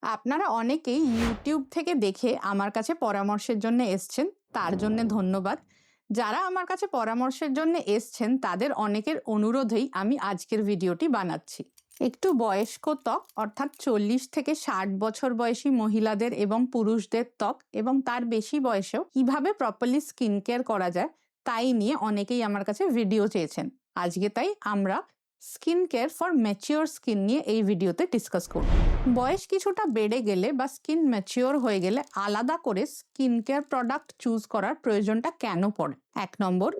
আপনারা অনেকেই ইউটিউব থেকে দেখে আমার কাছে পরামর্শের জন্য এসছেন, তার জন্য ধন্যবাদ। যারা আমার কাছে পরামর্শের জন্য এসছেন তাদের অনেকের অনুরোধেই আমি আজকের ভিডিওটি বানাচ্ছি। একটু বয়স্ক ত্বক অর্থাৎ 40 থেকে 60 বছর বয়সী মহিলাদের এবং পুরুষদের ত্বক এবং তার বেশি বয়সেও কিভাবে প্রপারলি স্কিন কেয়ার করা যায় তাই নিয়ে অনেকেই আমার কাছে ভিডিও চেয়েছেন। আজকে তাই আমরা skin care for mature skin নিয়ে এই ভিডিওতে ডিসকাস করব। বয়স কিছুটা বেড়ে গেলে বা স্কিন ম্যাচিওর হয়ে গেলে আলাদা করে স্কিন কেয়ার প্রোডাক্ট চুজ করার প্রয়োজনটা কেন পড়ে? 1 নম্বর,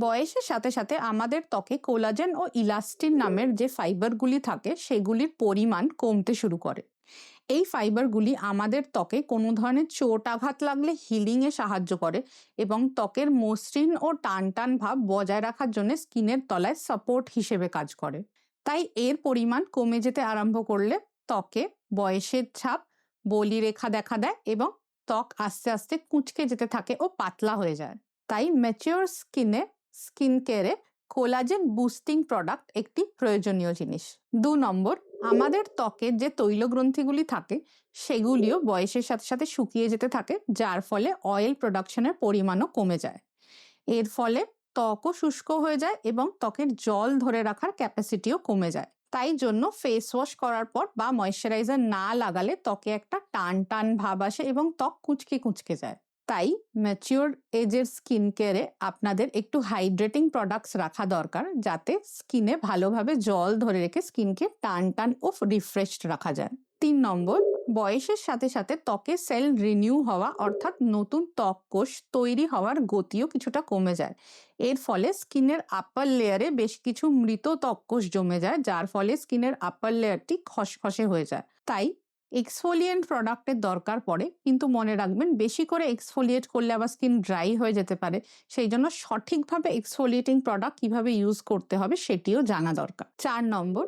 বয়সের সাথে সাথে আমাদের ত্বকে কোলাজেন ও ইলাস্টিন নামের যে ফাইবারগুলি থাকে সেগুলির পরিমাণ কমতে শুরু করে। এই ফাইবারগুলি আমাদের ত্বকে কোনো ধরনের চোট আঘাত লাগলে হিলিংয়ে সাহায্য করে এবং ত্বকের মসৃণ ও টান টান ভাব বজায় রাখার জন্য স্কিনের তলায় সাপোর্ট হিসেবে কাজ করে। তাই এর পরিমাণ কমে যেতে আরম্ভ করলে ত্বকে বয়সের ছাপ, বলি রেখা দেখা দেয় এবং ত্বক আস্তে আস্তে কুঁচকে যেতে থাকে ও পাতলা হয়ে যায়। তাই ম্যাচিওর স্কিন কেয়ারে কোলাজেন বুস্টিং প্রোডাক্ট একটি প্রয়োজনীয় জিনিস। 2 নম্বর, আমাদের ত্বকের যে তৈলগ্রন্থিগুলি থাকে সেগুলিও বয়সের সাথে সাথে শুকিয়ে যেতে থাকে, যার ফলে অয়েল প্রোডাকশনের পরিমাণও কমে যায়। এর ফলে ত্বকও শুষ্ক হয়ে যায় এবং ত্বকের জল ধরে রাখার ক্যাপাসিটিও কমে যায়। তাই জন্য ফেস ওয়াশ করার পর বা ময়শ্চারাইজার না লাগালে ত্বকে একটা টান টান ভাব আসে এবং ত্বক কুঁচকে কুঁচকে যায়। তাই ম্যাচিওর এজের স্কিন কেয়ারে আপনাদের একটু হাইড্রেটিং প্রোডাক্টস রাখা দরকার, যাতে স্কিনে ভালোভাবে জল ধরে রেখে স্কিনকে টান টান ও রিফ্রেশড রাখা যায়। 3 নম্বর, বয়সের সাথে সাথে ত্বকে সেল রিনিউ হওয়া অর্থাৎ নতুন ত্বক কোষ তৈরি হওয়ার গতিও কিছুটা কমে যায়। এর ফলে স্কিনের আপার লেয়ারে বেশ কিছু মৃত ত্বক কোষ জমে যায়, যার ফলে স্কিনের আপার লেয়ারটি খসখসে হয়ে যায়। তাই এক্সফোলিয়েন্ট প্রোডাক্টের দরকার পড়ে, কিন্তু মনে রাখবেন বেশি করে এক্সফোলিয়েট করলে আবার স্কিন ড্রাই হয়ে যেতে পারে। সেই জন্য সঠিকভাবে এক্সফোলিয়েটিং প্রোডাক্ট কিভাবে ইউজ করতে হবে সেটিও জানা দরকার। 4 নম্বর,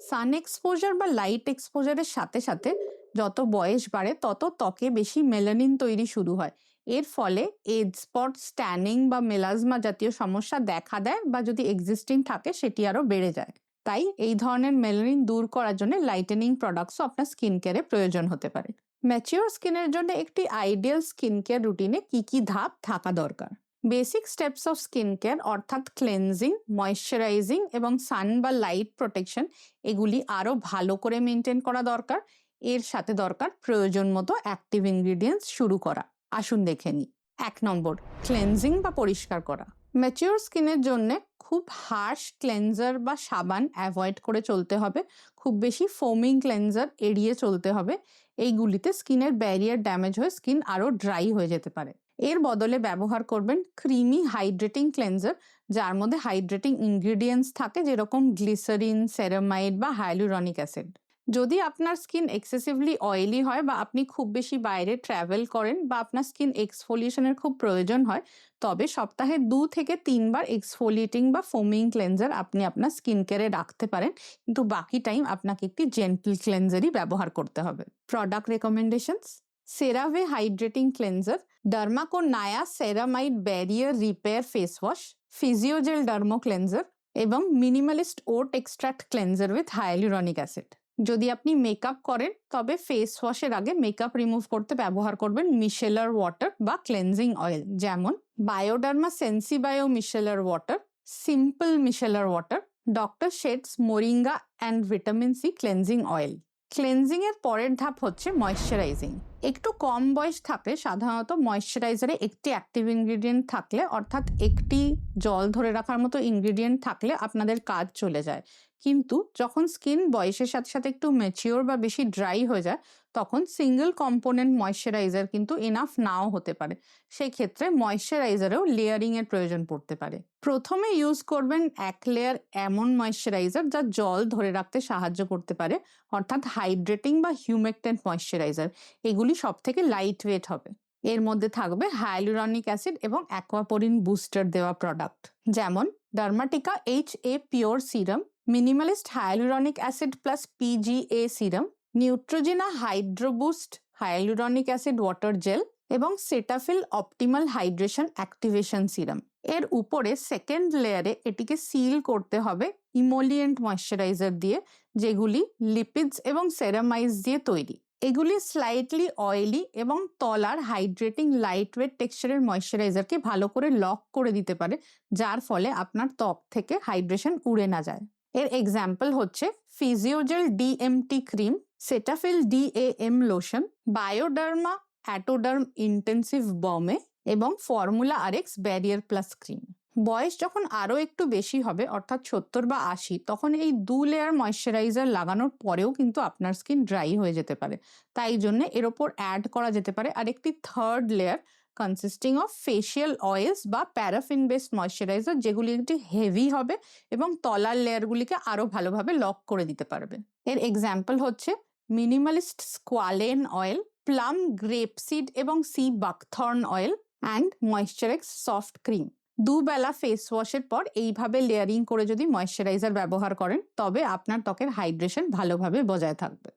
সান এক্সপোজার বা লাইট এক্সপোজারের সাথে সাথে যত বয়স বাড়ে তত ত্বকে বেশি মেলানিন তৈরি শুরু হয়। এর ফলে এজ স্পট, স্ট্যানিং বা মেলাজমা জাতীয় সমস্যা দেখা দেয় বা যদি এক্সিস্টিং থাকে সেটি আরো বেড়ে যায়। তাই এই ধরনের মেলানিন দূর করার জন্য লাইটেনিং প্রোডাক্টসও আপনার স্কিন কেয়ারে প্রয়োজন হতে পারে। ম্যাচিওর স্কিনের জন্য একটি আইডিয়াল স্কিন কেয়ার রুটিনে কি কি ধাপ থাকা দরকার? Basic steps of skin care অর্থাৎ ক্লেনজিং, ময়শ্চারাইজিং এবং সান বা লাইট প্রোটেকশন এগুলি আরো ভালো করে মেনটেন করা দরকার। এর সাথে দরকার প্রয়োজন মতো অ্যাক্টিভ ইনগ্রিডিয়েন্টস শুরু করা। আসুন দেখে নিই। 1 নম্বর, ক্লেনজিং বা পরিষ্কার করা। ম্যাচিওর স্কিনের জন্য খুব হার্শ ক্লেনজার বা সাবান অ্যাভয়েড করে চলতে হবে। খুব বেশি ফোমিং ক্লেনজার এড়িয়ে চলতে হবে। এইগুলিতে স্কিনের ব্যারিয়ার ড্যামেজ হয়ে স্কিন আরো ড্রাই হয়ে যেতে পারে। এর বদলে ব্যবহার করবেন ক্রিমি হাইড্রেটিং ক্লেনজার, যার মধ্যে হাইড্রেটিং ইনগ্রিডিয়েন্টস থাকে যেরকম গ্লিসারিন, সেরামাইড বা হাইলুরনিক অ্যাসিড। যদি আপনার স্কিন এক্সেসিভলি অয়েলি হয় বা আপনি খুব বেশি বাইরে ট্রাভেল করেন বা আপনার স্কিন এক্সফোলিয়েশনের খুব প্রয়োজন হয়, তবে সপ্তাহে 2 থেকে 3 বার এক্সফোলিয়েটিং বা ফোমিং ক্লেনজার আপনি আপনার স্কিন কেয়ারে রাখতে পারেন, কিন্তু বাকি টাইম আপনাকে একটি জেন্টল ক্লেনজারই ব্যবহার করতে হবে। Product recommendations: CeraVe hydrating cleanser, Dermaco নায়া ceramide barrier repair face wash, Physiogel dermo cleanser এবং Minimalist oat extract cleanser with hyaluronic acid. যদি আপনি মেকআপ করেন তবে ফেস ওয়াশের আগে মেকআপ রিমুভ করতে ব্যবহার করবেন মিশেলার ওয়াটার বা ক্লেনজিং অয়েল, যেমন Bioderma Sensibio micellar water, Simple micellar water, doctor Sheth's moringa and vitamin C cleansing oil. Cleansing এর পরের ধাপ হচ্ছে ময়শ্চারাইজিং। একটু কম বয়স থাকলে সাধারণত ময়শ্চারাইজারে একটি অ্যাক্টিভ ইনগ্রিডিয়েন্ট থাকলে অর্থাৎ একটি জল ধরে রাখার মতো ইনগ্রিডিয়েন্ট থাকলে আপনাদের কাজ চলে যায়। কিন্তু যখন স্কিন বয়সের সাথে সাথে একটু ম্যাচিওর বা বেশি ড্রাই হয়ে যায় তখন সিঙ্গেল কম্পোনেন্ট ময়শ্চারাইজার কিন্তু এনাফ নাও হতে পারে। সেই ক্ষেত্রে ময়শ্চারাইজারেও লেয়ারিং এর প্রয়োজন পড়তে পারে। প্রথমে ইউজ করবেন 1 লেয়ার এমন ময়শ্চারাইজার যা জল ধরে রাখতে সাহায্য করতে পারে, অর্থাৎ হাইড্রেটিং বা হিউমেকটেন্ট ময়শ্চারাইজার। এগুলি সব থেকে লাইট ওয়েট হবে। এর মধ্যে থাকবে হাইলুরনিক অ্যাসিড এবং অ্যাকোয়াপোরিন বুস্টার দেওয়া প্রোডাক্ট, যেমন Dermatica HA pure serum, Minimalist hyaluronic acid plus PGA serum, Neutrogena hydro boost hyaluronic acid water gel এবং Cetaphil optimal hydration activation serum. এর উপরে সেকেন্ড লেয়ারে এটিকে সিল করতে হবে ইমোলিয়েন্ট ময়শ্চারাইজার দিয়ে, যেগুলি লিপিডস এবং সেরামাইজ দিয়ে তৈরি। এগুলি স্লাইটলি অয়েলি এবং তলার হাইড্রেটিং লাইটওয়েট টেক্সচারের ময়শ্চারাইজারকে ভালো করে লক করে দিতে পারে, যার ফলে আপনার ত্বক থেকে হাইড্রেশন উড়ে না যায়। এর এক্সাম্পল হচ্ছে Physiogel DMT cream, Cetaphil DAM lotion, Bioderma Atoderm intensive baume এবং formula RX barrier plus cream. বয়স যখন আরো একটু বেশি হবে, অর্থাৎ 70 বা 80, তখন এই 2 লেয়ার ময়শ্চারাইজার লাগানোর পরেও কিন্তু আপনার স্কিন ড্রাই হয়ে যেতে পারে। তাই জন্য এর ওপর অ্যাড করা যেতে পারে আরেকটি third layer consisting of facial oils বা প্যারাফিন বেসড ময়শ্চারাইজার, যেগুলি একটি হেভি হবে এবং তলার লেয়ারগুলিকে আরো ভালোভাবে লক করে দিতে পারবে। এর এক্সাম্পল হচ্ছে Minimalist squalane oil, plum grapeseed এবং sea buckthorn oil and Moisturex soft cream. দুবেলা ফেস ওয়াশের পর এইভাবে লেয়ারিং করে যদি ময়শ্চারাইজার ব্যবহার করেন, তবে আপনার ত্বকের হাইড্রেশন ভালোভাবে বজায় থাকবে।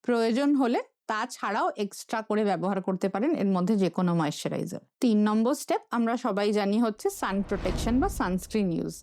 প্রয়োজন হলে তাছাড়াও এক্সট্রা করে ব্যবহার করতে পারেন এর মধ্যে যে কোনো ময়শ্চারাইজার। 3 নম্বর স্টেপ আমরা সবাই জানি হচ্ছে সান প্রোটেকশন বা সানস্ক্রিন ইউজ।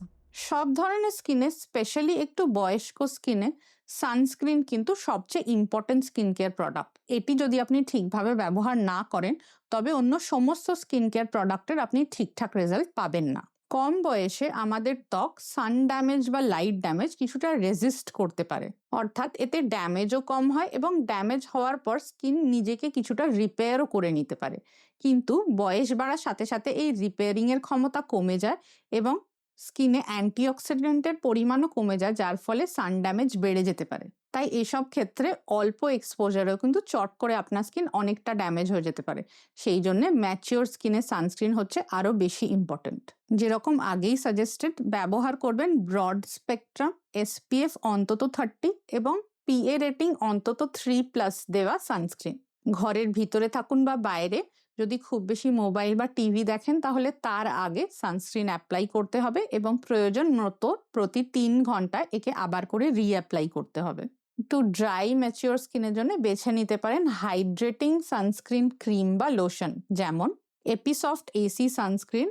সব ধরনের স্কিনে, স্পেশালি একটু বয়স্ক স্কিনে, সানস্ক্রিন কিন্তু সবচেয়ে ইম্পর্টেন্ট স্কিন কেয়ার প্রোডাক্ট। এটি যদি আপনি ঠিকভাবে ব্যবহার না করেন, তবে অন্য সমস্ত স্কিন কেয়ার প্রোডাক্টের আপনি ঠিকঠাক রেজাল্ট পাবেন না। কম বয়সে আমাদের ত্বক সান ড্যামেজ বা লাইট ড্যামেজ কিছুটা রেজিস্ট করতে পারে, অর্থাৎ এতে ড্যামেজও কম হয় এবং ড্যামেজ হওয়ার পর স্কিন নিজেকে কিছুটা রিপেয়ারও করে নিতে পারে। কিন্তু বয়স বাড়ার সাথে সাথে এই রিপেয়ারিং এর ক্ষমতা কমে যায় এবং স্কিনে অ্যান্টিঅক্সিডেন্টের পরিমাণও কমে যায়, যার ফলে সান ড্যামেজ বেড়ে যেতে পারে। তাই এসব ক্ষেত্রে অল্প এক্সপোজারেও কিন্তু চট করে আপনার স্কিন অনেকটা ড্যামেজ হয়ে যেতে পারে। সেই জন্য ম্যাচিওর স্কিনে সানস্ক্রিন হচ্ছে আরো বেশি ইম্পর্টেন্ট। যেরকম আগেই সাজেস্টেড, ব্যবহার করবেন ব্রড স্পেকট্রাম, এসপিএফ অন্তত 30 এবং পিএ রেটিং অন্তত 3+ দেওয়া সানস্ক্রিন। ঘরের ভিতরে থাকুন বা বাইরে, যদি খুব বেশি মোবাইল বা টিভি দেখেন, তাহলে তার আগে সানস্ক্রিন অ্যাপ্লাই করতে হবে এবং প্রয়োজন মতো প্রতি 3 ঘন্টায় একে আবার করে রিঅ্যাপ্লাই করতে হবে। একটু ড্রাই ম্যাচিওর স্কিনের জন্য বেছে নিতে পারেন হাইড্রেটিং সানস্ক্রিন ক্রিম বা লোশন, যেমন Episoft AC sunscreen,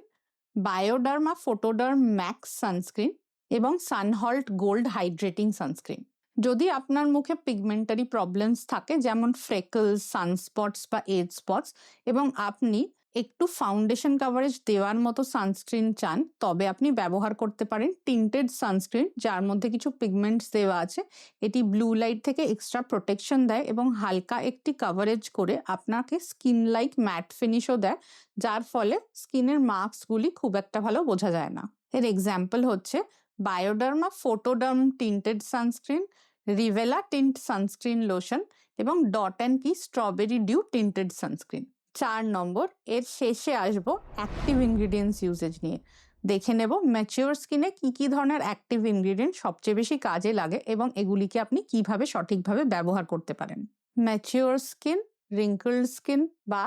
Bioderma Photoderm Max sunscreen এবং সানহল্ট গোল্ড হাইড্রেটিং সানস্ক্রিন। যদি আপনার মুখে পিগমেন্টারি প্রবলেমস থাকে, যেমন ফ্রেকলস, সানস্পটস বা এজ স্পটস, এবং আপনি একটু ফাউন্ডেশন কভারেজ দেওয়ার মতো সানস্ক্রিন চান, তবে আপনি ব্যবহার করতে পারেন টিন্টেড সানস্ক্রিন, যার মধ্যে কিছু পিগমেন্টস দেওয়া আছে। এটি ব্লু লাইট থেকে এক্সট্রা প্রোটেকশন দেয় এবং হালকা একটি কভারেজ করে আপনাকে স্কিন লাইক ম্যাট ফিনিশও দেয়, যার ফলে স্কিনের মার্কসগুলি খুব একটা ভালো বোঝা যায় না। এর এক্সাম্পল হচ্ছে Bioderma Photoderm tinted sunscreen, Revela tint sunscreen lotion এবং dot and key strawberry dew tinted sunscreen. 4 নম্বর, এর শেষে আসবো অ্যাক্টিভ ইনগ্রিডিয়েন্টস ইউজেজ নিয়ে। দেখে নেব ম্যাচিওর স্কিনে কি কি ধরনের অ্যাক্টিভ ইনগ্রিডিয়েন্ট সবচেয়ে বেশি কাজে লাগে এবং এগুলিকে আপনি কিভাবে সঠিকভাবে ব্যবহার করতে পারেন। ম্যাচিওর স্কিন, রিঙ্কলড স্কিন বা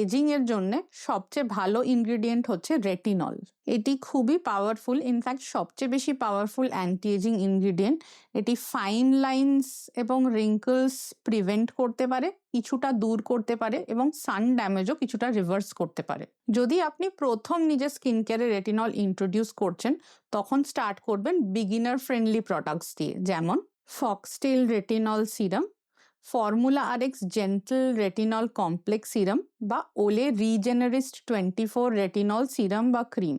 এজিং এর জন্য সবচেয়ে ভালো ইনগ্রিডিয়েন্ট হচ্ছে রেটিনল। এটি খুবই পাওয়ারফুল, ইনফ্যাক্ট সবচেয়ে বেশি পাওয়ারফুল অ্যান্টি এজিং ইনগ্রিডিয়েন্ট। এটি ফাইন লাইন্স এবং রিঙ্কলস প্রিভেন্ট করতে পারে, কিছুটা দূর করতে পারে এবং সান ড্যামেজও কিছুটা রিভার্স করতে পারে। যদি আপনি প্রথম নিজের স্কিন কেয়ারে রেটিনল ইন্ট্রোডিউস করছেন, তখন স্টার্ট করবেন বিগিনার ফ্রেন্ডলি প্রোডাক্টস দিয়ে, যেমন foxtail retinol serum, formula RX gentle retinol complex serum বা ওলে রিজেনারিস্ট 24 রেটিনল সিরাম বা ক্রিম।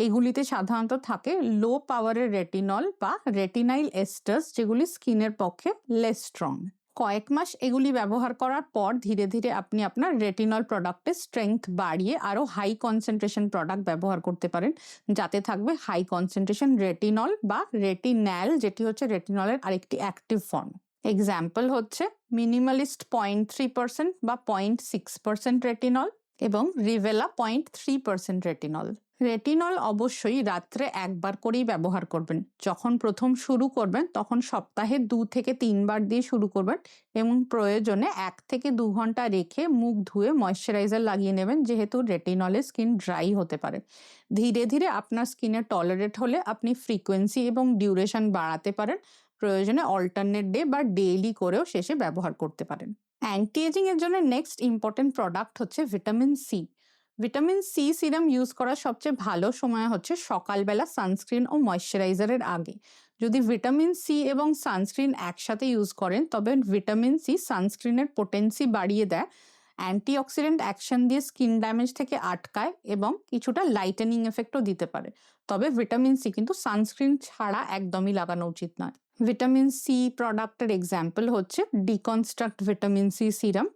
এগুলিতে সাধারণত থাকে লো পাওয়ারের রেটিনল বা রেটিনাইল এস্টার্স, যেগুলি স্কিনের পক্ষে লেস স্ট্রং। কয়েক মাস এগুলি ব্যবহার করার পর ধীরে ধীরে আপনি আপনার রেটিনল প্রোডাক্টের স্ট্রেংথ বাড়িয়ে আরও হাই কনসেন্ট্রেশন প্রোডাক্ট ব্যবহার করতে পারেন, যাতে থাকবে হাই কনসেন্ট্রেশন রেটিনল বা রেটিন্যাল, যেটি হচ্ছে রেটিনলের আরেকটি অ্যাক্টিভ ফর্ম। এক্সাম্পল হচ্ছে মিনিমালিস্ট 0.3% বা 0.6% রেটিনল এবং রিভেলা 0.3% রেটিনল। রেটিনল অবশ্যই রাত্রে একবার করেই ব্যবহার করবেন। যখন প্রথম শুরু করবেন তখন সপ্তাহে 2 থেকে 3 বার দিয়ে শুরু করবেন এবং প্রয়োজনে 1 থেকে 2 ঘন্টা রেখে মুখ ধুয়ে ময়শ্চারাইজার লাগিয়ে নেবেন, যেহেতু রেটিনলে স্কিন ড্রাই হতে পারে। ধীরে ধীরে আপনার স্কিনে টলারেট হলে আপনি ফ্রিকোয়েন্সি এবং ডিউরেশন বাড়াতে পারেন। প্রয়োজনে অল্টারনেট ডে বা ডেইলি করেও শেষে ব্যবহার করতে পারেন। অ্যান্টি এজিং এর জন্য নেক্সট ইম্পর্টেন্ট প্রোডাক্ট হচ্ছে vitamin C. Vitamin C serum use করার সবচেয়ে ভালো সময় হচ্ছে সকালবেলা সানস্ক্রিন ও ময়শ্চারাইজারের আগে। যদি ভিটামিন সি এবং সানস্ক্রিন একসাথে ইউজ করেন তবে ভিটামিন সি সানস্ক্রিনের পোটেন্সি বাড়িয়ে দেয়, অ্যান্টিঅক্সিডেন্ট অ্যাকশন দিয়ে স্কিন ড্যামেজ থেকে আটকায় এবং কিছুটা লাইটেনিং এফেক্টও দিতে পারে। তবে ভিটামিন সি কিন্তু সানস্ক্রিন ছাড়া একদমই লাগানো উচিত নয়। ভিটামিন সি প্রোডাক্টের এক্সাম্পল হচ্ছে Deconstruct vitamin C serum,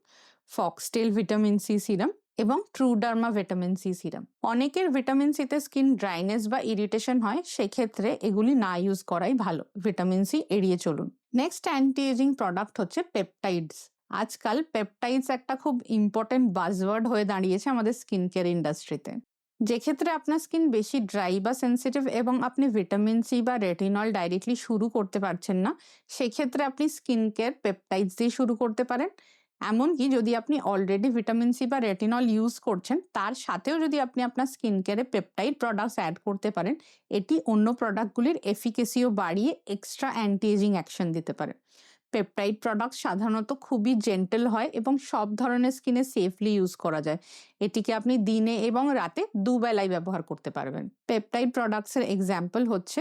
Foxtale vitamin C serum এবং ট্রুডার্মা ভিটামিন সি সিরাম। অনেকের ভিটামিন সিতে স্কিন ড্রাইনেস বা ইরিটেশন হয়, সেক্ষেত্রে এগুলি না ইউজ করাই ভালো, ভিটামিন সি এড়িয়ে চলুন। নেক্সট অ্যান্টি এজিং প্রোডাক্ট হচ্ছে পেপটাইডস। আজকাল পেপটাইডস একটা খুব ইম্পর্টেন্ট বাজওয়ার্ড হয়ে দাঁড়িয়েছে আমাদের স্কিন কেয়ার ইন্ডাস্ট্রিতে। যে ক্ষেত্রে আপনার স্কিন বেশি ড্রাই বা সেন্সিটিভ এবং আপনি ভিটামিন সি বা রেটিনল ডাইরেক্টলি শুরু করতে পারছেন না, সেক্ষেত্রে আপনি স্কিন কেয়ার পেপটাইডস দিয়ে শুরু করতে পারেন। এমনকি যদি আপনি অলরেডি ভিটামিন সি বা রেটিনল ইউজ করছেন, তার সাথেও যদি আপনি আপনার স্কিন কেয়ারে পেপটাইড প্রোডাক্টস অ্যাড করতে পারেন, এটি অন্য প্রোডাক্টগুলির এফিকেসিও বাড়িয়ে এক্সট্রা অ্যান্টি এজিং অ্যাকশন দিতে পারে। পেপটাইড প্রোডাক্ট সাধারণত খুবই জেন্টেল হয় এবং সব ধরনের স্কিনে সেফলি ইউজ করা যায়। এটিকে আপনি দিনে এবং রাতে দুবেলায় ব্যবহার করতে পারবেন। পেপটাইড প্রোডাক্টসের এক্সাম্পল হচ্ছে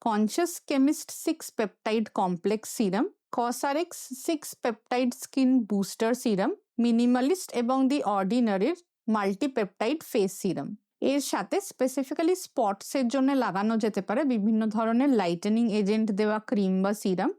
Conscious Chemist 6 peptide complex serum, Cosrx 6 peptide skin booster serum, Minimalist এবং দি অর্ডিনারির মাল্টিপেপটাইড ফেস সিরাম। এর সাথে স্পেসিফিক্যালি স্পটসের জন্য লাগানো যেতে পারে বিভিন্ন ধরনের লাইটেনিং এজেন্ট দেওয়া ক্রিম বা সিরাম,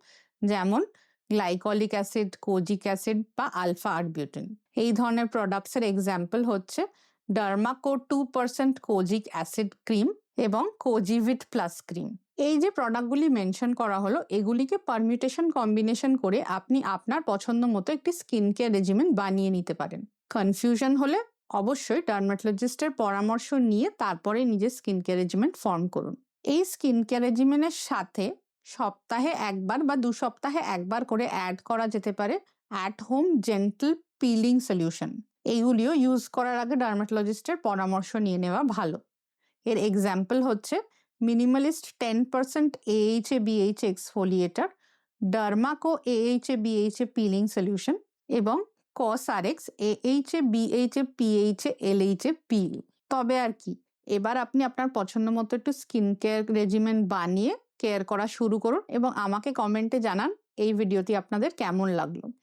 যেমন গ্লাইকলিক অ্যাসিড, কোজিক অ্যাসিড বা আলফা আরবিউটিন। এই ধরনের প্রোডাক্টসের এক্সাম্পল হচ্ছে ডার্মাকো 2% কোজিক অ্যাসিড ক্রিম এবং কোজিভিট প্লাস ক্রিম। এই যে প্রোডাক্টগুলি মেনশন করা হলো, এগুলিকে পারমিউটেশন কম্বিনেশন করে আপনি আপনার পছন্দ মতো একটি স্কিন কেয়ার রেজিমেন বানিয়ে নিতে পারেন। কনফিউশন হলে অবশ্যই ডার্মাটোলজিস্টের পরামর্শ নিয়ে তারপরে নিজের স্কিন কেয়ার রেজিমেন ফর্ম করুন। এই স্কিন কেয়ার রেজিমেনের সাথে সপ্তাহে একবার বা 2 সপ্তাহে একবার করে অ্যাড করা যেতে পারে at home gentle peeling solution. এইগুলিও ইউজ করার আগে ডার্মাটোলজিস্টের পরামর্শ নিয়ে নেওয়া ভালো। এর এক্সাম্পল হচ্ছে minimalist 10% AHA BHA exfoliator, Derma Co AHA BHA peeling solution এবং কসারেক্স AHA BHA PHA LHA পিল। তবে আর কি, এবার আপনি আপনার পছন্দ মতো একটু স্কিন কেয়ার রেজিমেন বানিয়ে কেয়ার করা শুরু করুন এবং আমাকে কমেন্টে জানান এই ভিডিওটি আপনাদের কেমন লাগলো।